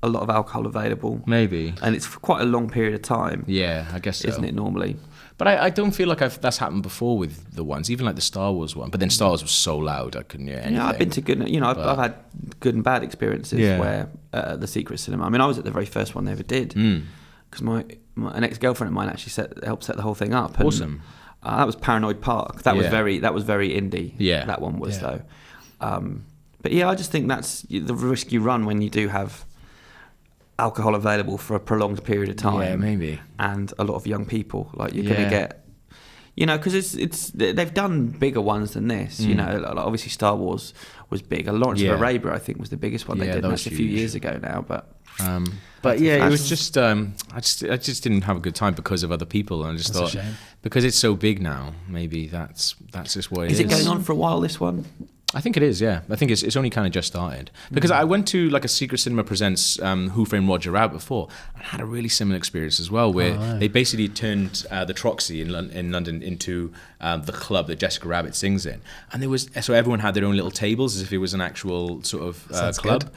A lot of alcohol available. Maybe. And it's for quite a long period of time. Yeah, I guess so. Isn't it normally? But I don't feel like that's happened before with the ones, even like the Star Wars one. But then Star Wars was so loud, I couldn't hear anything. Yeah, I've been to good, I've had good and bad experiences where the Secret Cinema, I mean, I was at the very first one they ever did. Because an ex-girlfriend of mine actually helped set the whole thing up. And, awesome. That was Paranoid Park. That was very indie. Yeah. That one was, though. But yeah, I just think that's the risk you run when you do have alcohol available for a prolonged period of time. Yeah, maybe. And a lot of young people, like you're going to get, because they've done bigger ones than this. Like obviously Star Wars was big. Lawrence of Arabia, I think, was the biggest one they did. That's a few years ago now, but yeah, it was just I just didn't have a good time because of other people, and I just thought because it's so big now, maybe that's just what it is. Is it going on for a while, this one? I think it is, yeah. I think it's only kind of just started. Because I went to like a Secret Cinema Presents Who Framed Roger Rabbit before and had a really similar experience as well, where they basically turned the Troxy in London into the club that Jessica Rabbit sings in. And so everyone had their own little tables as if it was an actual sort of club. Good.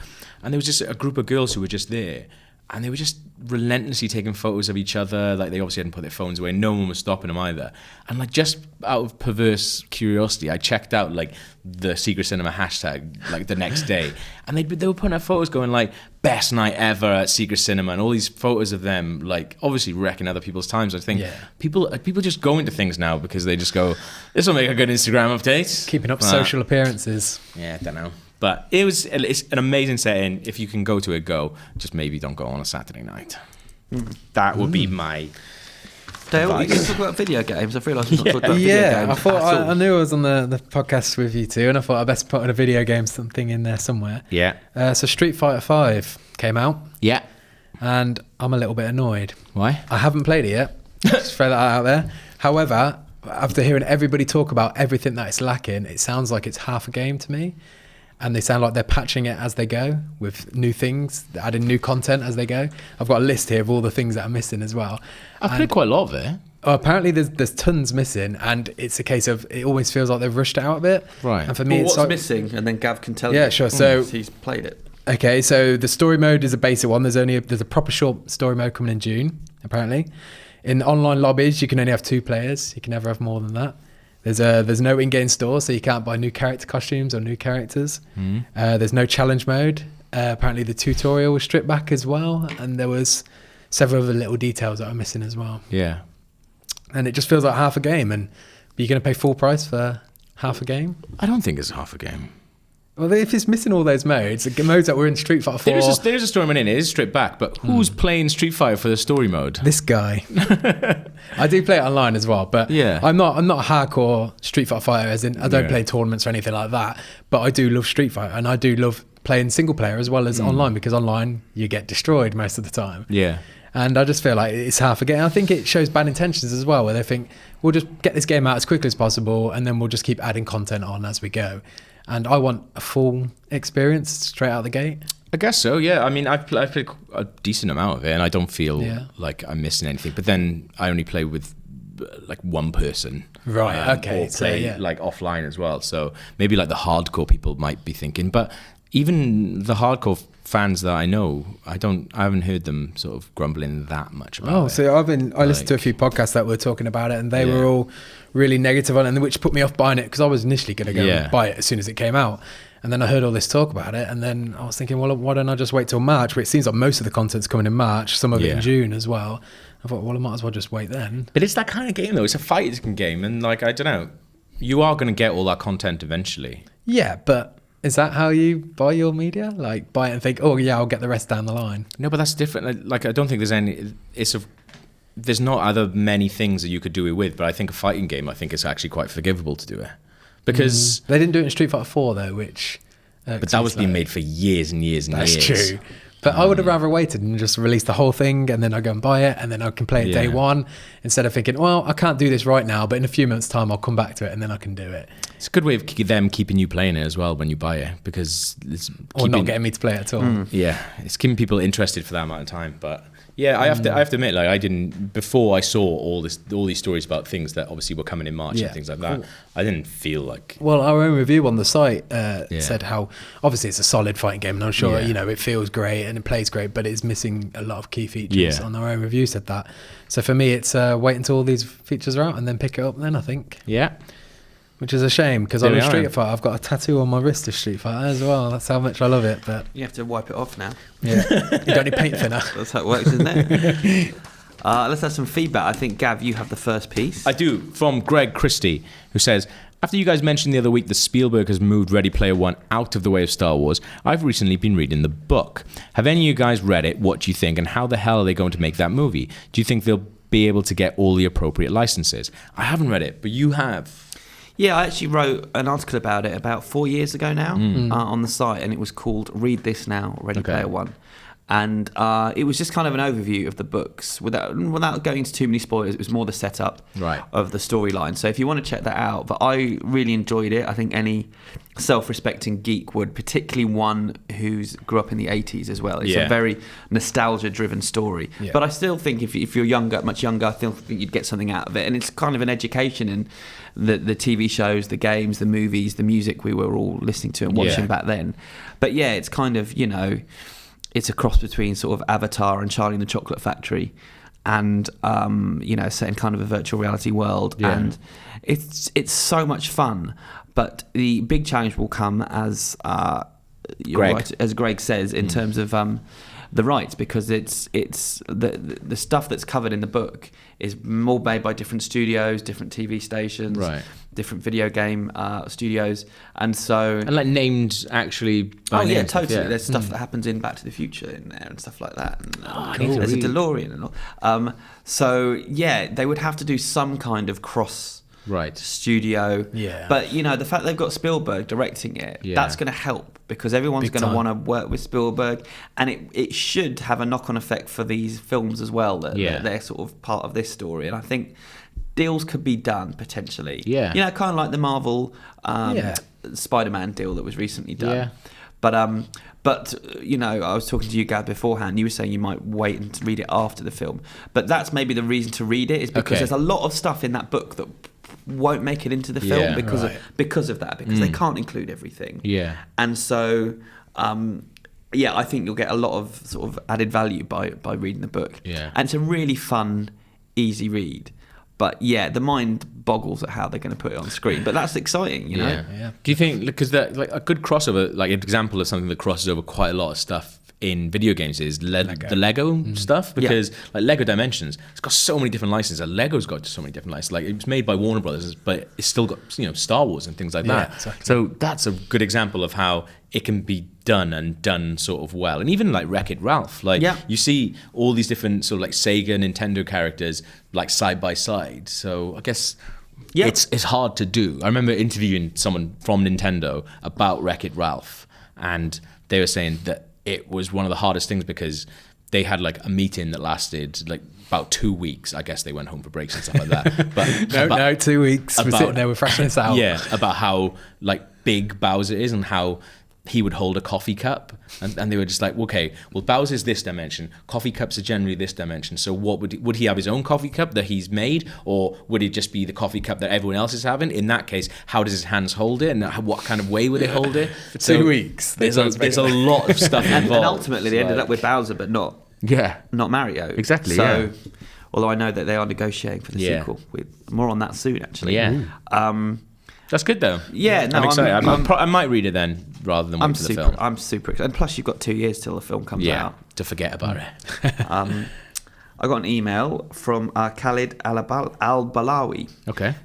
And there was just a group of girls who were just there. And they were just relentlessly taking photos of each other. Like, they obviously hadn't put their phones away. No one was stopping them either. And like, just out of perverse curiosity, I checked out like the Secret Cinema hashtag like the next day, and they were putting out photos going like best night ever at Secret Cinema, and all these photos of them like obviously wrecking other people's times. I think people just go into things now because they just go, this will make a good Instagram update. Keeping up social appearances. Yeah, I don't know. But it's an amazing setting. If you can go to it, go. Just maybe don't go on a Saturday night. That would be my Dale, you can talk about video games. I've realised we've not talked about video games. I thought I knew I was on the podcast with you two, and I thought I'd best put in a video game something in there somewhere. Yeah. So Street Fighter 5 came out. Yeah. And I'm a little bit annoyed. Why? I haven't played it yet. Just throw that out there. However, after hearing everybody talk about everything that it's lacking, it sounds like it's half a game to me. And they sound like they're patching it as they go with new things, adding new content as they go. I've got a list here of all the things that are missing as well. I've played quite a lot of it. Apparently there's tons missing, and it's a case of it always feels like they've rushed it out a bit. Right. And for me, what's missing? And then Gav can tell you. Yeah, sure. So he's played it. Okay, so the story mode is a basic one. There's a proper short story mode coming in June, apparently. In online lobbies, you can only have 2 players. You can never have more than that. There's no in-game store, so you can't buy new character costumes or new characters. There's no challenge mode. Apparently the tutorial was stripped back as well, and there was several other little details that are missing as well. Yeah. And it just feels like half a game, and you're going to pay full price for half a game. I don't think it's half a game. Well, if it's missing all those modes, the modes that were in Street Fighter 4... There is a story mode in it. It is stripped back, but who's playing Street Fighter for the story mode? This guy. I do play it online as well, but I'm not a hardcore Street Fighter, as in I don't play tournaments or anything like that, but I do love Street Fighter, and I do love playing single player as well as online, because online you get destroyed most of the time. Yeah. And I just feel like it's half a game. I think it shows bad intentions as well, where they think, we'll just get this game out as quickly as possible, and then we'll just keep adding content on as we go. And I want a full experience straight out the gate. I guess so, yeah. I mean, I've played a decent amount of it, and I don't feel like I'm missing anything. But then I only play with like one person. Right, okay. Or play like offline as well. So maybe like the hardcore people might be thinking. But even the hardcore fans that I know, I haven't heard them sort of grumbling that much about it. Oh, so I listened to a few podcasts that were talking about it, and they were all really negative on it, which put me off buying it, because I was initially going to go and buy it as soon as it came out. And then I heard all this talk about it, and then I was thinking, well, why don't I just wait till March? Where it seems like most of the content's coming in March, some of it in June as well. I thought, well, I might as well just wait then. But it's that kind of game, though. It's a fighting game, and like, I don't know, you are going to get all that content eventually. Yeah, but is that how you buy your media? Like, buy it and think, oh yeah, I'll get the rest down the line. No, but that's different. Like, I don't think there's any. There's not other many things that you could do it with, but I think a fighting game, I think it's actually quite forgivable to do it, because they didn't do it in Street Fighter 4 though, which. But that was being made for years and years and years. That's true. But I would have rather waited and just released the whole thing, and then I go and buy it, and then I can play it day one, instead of thinking, well, I can't do this right now, but in a few months' time I'll come back to it and then I can do it. It's a good way of them keeping you playing it as well when you buy it, because it's or not getting me to play it at all. Yeah, it's keeping people interested for that amount of time. But yeah, I have to admit, like, I didn't, before I saw all these stories about things that obviously were coming in March and things like that, I didn't feel like. Well, our own review on the site said how obviously it's a solid fighting game, and I'm sure it feels great and it plays great, but it's missing a lot of key features. On our own review said that. So for me, it's wait until all these features are out and then pick it up. Then I think. Yeah. Which is a shame, because I'm a Street Fighter. I've got a tattoo on my wrist of Street Fighter as well. That's how much I love it. But you have to wipe it off now. Yeah, you got any paint thinner? That's how it works, isn't it? Let's have some feedback. I think, Gav, you have the first piece. I do, from Greg Christie, who says, after you guys mentioned the other week that Spielberg has moved Ready Player One out of the way of Star Wars, I've recently been reading the book. Have any of you guys read it? What do you think? And how the hell are they going to make that movie? Do you think they'll be able to get all the appropriate licenses? I haven't read it, but you have. Yeah, I actually wrote an article about it about 4 years ago now on the site, and it was called Read This Now, Ready Player One. And it was just kind of an overview of the books without going into too many spoilers. It was more the setup of the storyline. So if you want to check that out, but I really enjoyed it. I think any self-respecting geek would, particularly one who's grew up in the 80s as well. It's a very nostalgia-driven story. Yeah. But I still think if you're younger, much younger, I still think you'd get something out of it. And it's kind of an education in the TV shows, the games, the movies, the music we were all listening to and watching back then. But yeah, it's kind of, it's a cross between sort of Avatar and Charlie and the Chocolate Factory, and set in kind of a virtual reality world. Yeah. And it's so much fun. But the big challenge will come as Greg says, in terms of the rights, because it's the stuff that's covered in the book is more made by different studios, different TV stations, different video game studios, and like named actually by names. Totally. Yeah. There's stuff that happens in Back to the Future in there and stuff like that. And, there's a DeLorean and all. They would have to do some kind of cross studio. Yeah. But the fact they've got Spielberg directing it, that's going to help, because everyone's going to want to work with Spielberg, and it should have a knock-on effect for these films as well. That they're sort of part of this story, and I think deals could be done potentially. Yeah. Kind of like the Marvel Spider-Man deal that was recently done. Yeah. But I was talking to you, Gab, beforehand. You were saying you might wait and read it after the film, but that's maybe the reason to read it, is because there's a lot of stuff in that book that won't make it into the film because of that, because they can't include everything. Yeah. And so I think you'll get a lot of sort of added value by reading the book. Yeah. And it's a really fun, easy read. But the mind boggles at how they're going to put it on screen. But that's exciting, Yeah. Do you think, because like a good crossover, like an example of something that crosses over quite a lot of stuff in video games is the Lego stuff, because like Lego Dimensions, it's got so many different licenses. Lego's got so many different licenses. Like, it was made by Warner Brothers, but it's still got, you know, Star Wars and things like that. Exactly. So that's a good example of how it can be done sort of well. And even like Wreck-It Ralph, like you see all these different sort of like Sega, Nintendo characters like side by side. So I guess it's hard to do. I remember interviewing someone from Nintendo about Wreck-It Ralph, and they were saying that it was one of the hardest things because they had like a meeting that lasted like about 2 weeks. I guess they went home for breaks and stuff like that. But no, 2 weeks. We're sitting there, we're thrashing this out. Yeah, about how like big Bowser is and how he would hold a coffee cup, and they were just like, okay, well, Bowser's this dimension, coffee cups are generally this dimension, so what would he have his own coffee cup that he's made, or would it just be the coffee cup that everyone else is having? In that case, how does his hands hold it, and what kind of way would they hold it? For 2 weeks. There's a lot of stuff involved. And ultimately they ended up with Bowser, but not Mario. Exactly. So, although I know that they are negotiating for the sequel. More on that soon, actually. That's good though. Yeah, no, I'm excited. I might read it then rather than wait for the film. I'm super excited. And plus, you've got 2 years till the film comes out. To forget about it. I got an email from Khalid Al-Balawi,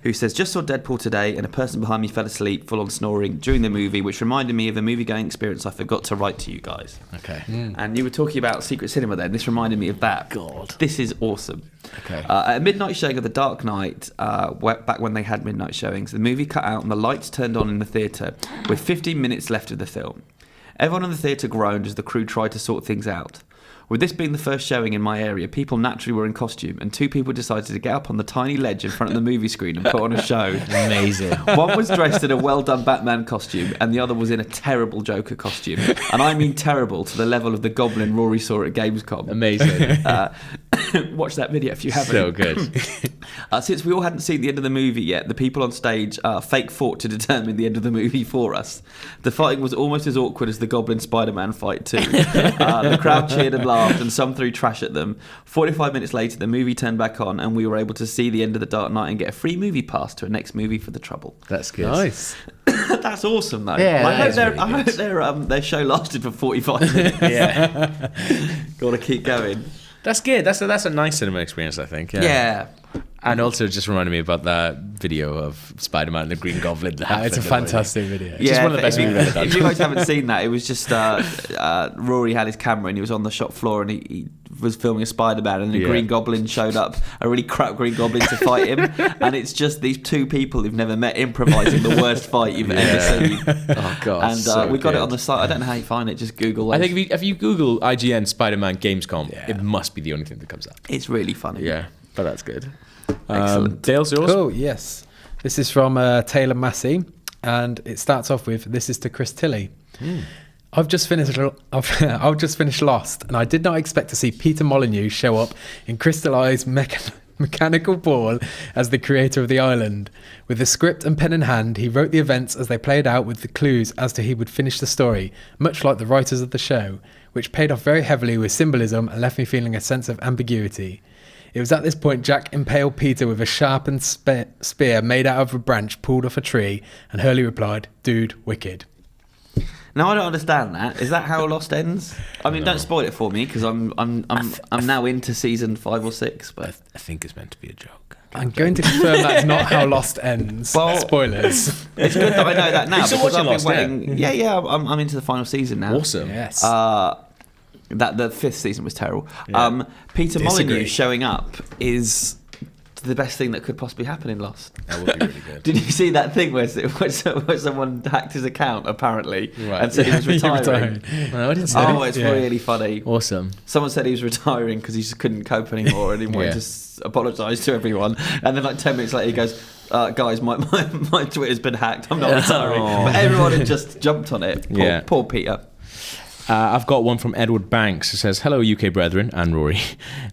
who says, just saw Deadpool today and a person behind me fell asleep full on snoring during the movie, which reminded me of a movie-going experience I forgot to write to you guys. And you were talking about secret cinema then. This reminded me of that. God. This is awesome. At a midnight showing of The Dark Knight, back when they had midnight showings, the movie cut out and the lights turned on in the theatre with 15 minutes left of the film. Everyone in the theatre groaned as the crew tried to sort things out. With this being the first showing in my area, people naturally were in costume, and 2 people decided to get up on the tiny ledge in front of the movie screen and put on a show. Amazing. One was dressed in a well-done Batman costume, and the other was in a terrible Joker costume. And I mean terrible to the level of the Goblin Rory saw at Gamescom. Amazing. Watch that video if you haven't. So good. Since we all hadn't seen the end of the movie yet, the people on stage fake fought to determine the end of the movie for us. The fighting was almost as awkward as the Goblin Spider-Man fight too. The crowd cheered and laughed, and some threw trash at them. 45 minutes later, the movie turned back on, and we were able to see the end of The Dark Knight and get a free movie pass to a next movie for the trouble. That's good. Nice. That's awesome, though. Yeah, I hope their show lasted for 45 minutes. Got to keep going. That's good. That's a nice cinema experience, I think. Yeah. And also just reminded me about that video of Spider-Man and the Green Goblin. It's a fantastic video. Yeah, just one of the best we've ever done. If you guys haven't seen that, it was just Rory had his camera and he was on the shop floor and he was filming a Spider-Man, and the Green Goblin showed up, a really crap Green Goblin to fight him, and it's just these 2 people who've never met improvising the worst fight you've ever seen. Oh god! And we got it on the site. I don't know how you find it. Just Google. I think if you Google IGN Spider-Man Gamescom, it must be the only thing that comes up. It's really funny. Yeah, but that's good. Excellent. Dale's yours? Cool, yes. This is from Taylor Massey, and it starts off with, this is to Chris Tilley. I've just finished Lost, and I did not expect to see Peter Molyneux show up in crystallized mechanical ball as the creator of the island. With the script and pen in hand, he wrote the events as they played out with the clues as to he would finish the story, much like the writers of the show, which paid off very heavily with symbolism and left me feeling a sense of ambiguity. It was at this point Jack impaled Peter with a sharpened spear made out of a branch pulled off a tree, and Hurley replied, "Dude, wicked." Now I don't understand that. Is that how Lost ends? I mean, don't spoil it for me because I'm now into season 5 or 6. But I think it's meant to be a joke. I'm going to confirm that's not how Lost ends. Well, spoilers. It's good that I know that now. You're still watching Lost, Yeah, I'm into the final season now. Awesome. Yes. That the 5th season was terrible. Yeah. Peter Molyneux showing up is the best thing that could possibly happen in Lost. That would be really good. Did you see that thing where someone hacked his account apparently and said he was He retiring? No, I didn't see It's really funny. Awesome. Someone said he was retiring because he just couldn't cope anymore and he wanted to apologise to everyone. And then like 10 minutes later he goes, guys, my Twitter's been hacked. I'm not retiring. But everyone had just jumped on it. Poor Peter. I've got one from Edward Banks. It says, "Hello, UK brethren," and Rory.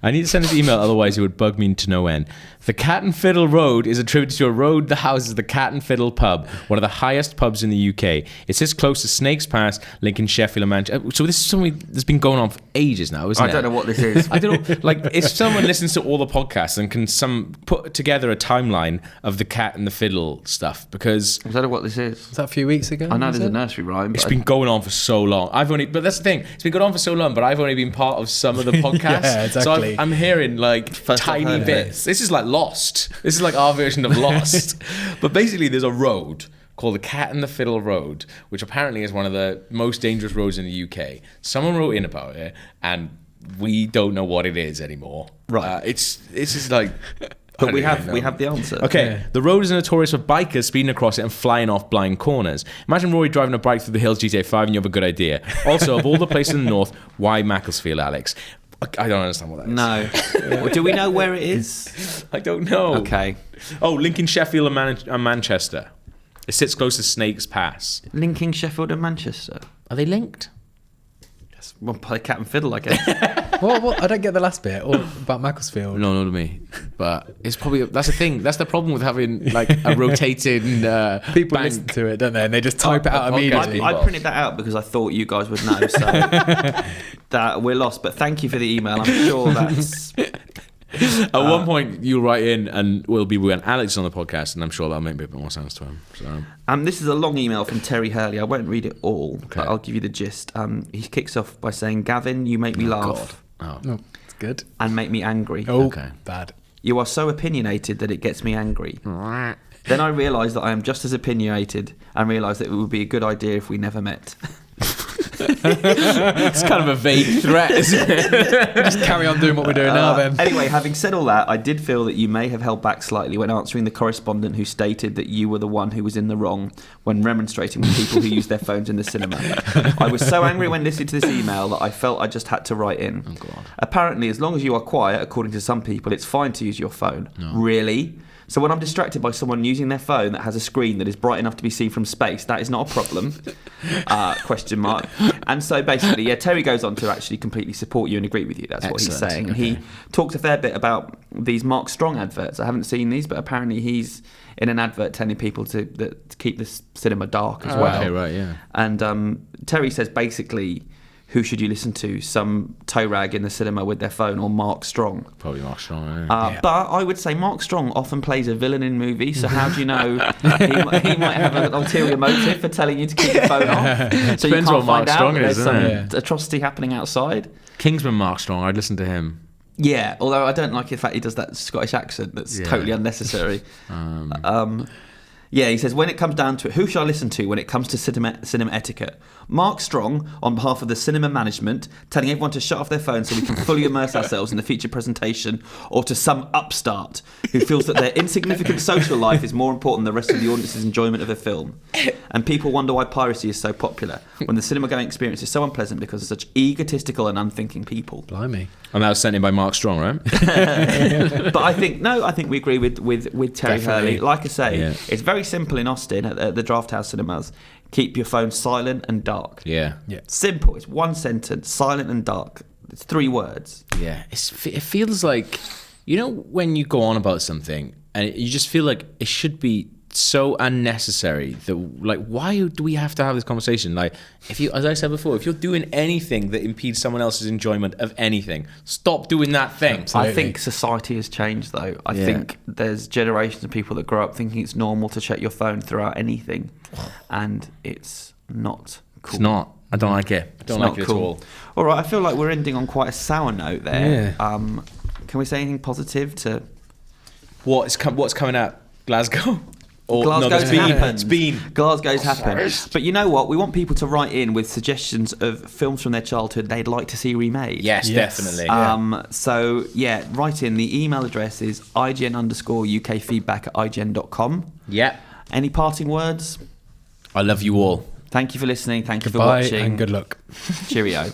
"I need to send an email, otherwise it would bug me to no end. The Cat and Fiddle Road is attributed to a road that houses the Cat and Fiddle pub, one of the highest pubs in the UK. It sits close to Snakes Pass, linking Sheffield and Manchester." So this is something that's been going on for ages now, isn't it? I don't know what this is. I don't know. Like, if someone listens to all the podcasts and can put together a timeline of the Cat and the Fiddle stuff, because I don't know what this is. Was that a few weeks ago? I know there's a nursery rhyme. It's been going on for so long. But that's the thing. It's been going on for so long, but I've only been part of some of the podcasts. Yeah, exactly. So I'm hearing like tiny bits. This is like Lost. This is like our version of Lost. But basically, there's a road called the Cat and the Fiddle Road, which apparently is one of the most dangerous roads in the UK. Someone wrote in about it, and we don't know what it is anymore. Right. It's just like... But we have the answer. Okay, Yeah. the road is notorious for bikers speeding across it and flying off blind corners. Imagine Rory driving a bike through the hills GTA 5 and you have a good idea. Also, of all the places in the north, why Macclesfield, Alex? I don't understand what that is. No. Well, do we know where it is? I don't know. Okay. Oh, Lincoln, Sheffield and Manchester. It sits close to Snakes Pass. Linking, Sheffield and Manchester. Are they linked? Yes. Well, play cat and fiddle, I guess. What? I don't get the last bit. Or about Macclesfield. No, not to me. But it's probably... That's the thing. That's the problem with having like a rotating... People bank. listen to it, don't they? And they just type it out immediately. I printed that out because I thought you guys would know, so that we're lost. But thank you for the email. I'm sure that's... At one point, you'll write in and we'll be when Alex is on the podcast, and I'm sure that'll make a bit more sense to him. So. This is a long email from Terry Hurley. I won't read it all, but I'll give you the gist. He kicks off by saying, Gavin, you make me laugh. Oh. Oh, it's good. And make me angry. Oh, Okay. bad. You are so opinionated that it gets me angry. Then I realise that I am just as opinionated and realise that it would be a good idea if we never met. It's kind of a vague threat, isn't it? Just carry on doing what we're doing now then. Anyway, having said all that, I did feel that you may have held back slightly when answering the correspondent who stated that you were the one who was in the wrong when remonstrating with people who use their phones in the cinema. I was so angry when listening to this email that I felt I just had to write in. Oh, God. Apparently, as long as you are quiet, according to some people, it's fine to use your phone. No. Really? So when I'm distracted by someone using their phone that has a screen that is bright enough to be seen from space, that is not a problem? Question mark. And so basically, Terry goes on to actually completely support you and agree with you. That's what he's saying. And he talks a fair bit about these Mark Strong adverts. I haven't seen these, but apparently he's in an advert telling people to keep the cinema dark as well. Okay, right, yeah. And Terry says basically, who should you listen to? Some toe rag in the cinema with their phone, or Mark Strong? Probably Mark Strong, But I would say Mark Strong often plays a villain in movies, so how do you know he might have an ulterior motive for telling you to keep your phone off? So you Depends can't what Mark find out Strong that there's is, some isn't atrocity happening outside. Kingsman Mark Strong, I'd listen to him. Yeah, although I don't like the fact he does that Scottish accent that's totally unnecessary. Yeah, he says, when it comes down to it, who should I listen to when it comes to cinema etiquette? Mark Strong, on behalf of the cinema management, telling everyone to shut off their phones so we can fully immerse ourselves in the feature presentation, or to some upstart who feels that their insignificant social life is more important than the rest of the audience's enjoyment of a film. And people wonder why piracy is so popular, when the cinema-going experience is so unpleasant because of such egotistical and unthinking people. Blimey. And that was sent in by Mark Strong, right? But I think we agree with Terry Hurley. Like I say, it's very simple in Austin at the Draft House Cinemas. Keep your phone silent and dark. Yeah. Simple. It's one sentence, silent and dark. It's 3 words. Yeah. It feels like, you know, when you go on about something and you just feel like it should be so unnecessary that, like, why do we have to have this conversation? Like, if you, as I said before, if you're doing anything that impedes someone else's enjoyment of anything, stop doing that thing. Absolutely. I think society has changed, though. I think there's generations of people that grow up thinking it's normal to check your phone throughout anything, and it's not cool. It's not. I don't like it. I don't like it at all. All right, I feel like we're ending on quite a sour note there. Yeah. Can we say anything positive to... What's coming up? Glasgow? Or, Glasgow's happened. It's been. Glasgow's happened. But you know what? We want people to write in with suggestions of films from their childhood they'd like to see remade. Yes, definitely. So, write in. The email address is IGN_UKfeedback@IGN.com. Yeah. Any parting words? I love you all. Thank you for listening. Thank you for Goodbye watching. and good luck. Cheerio.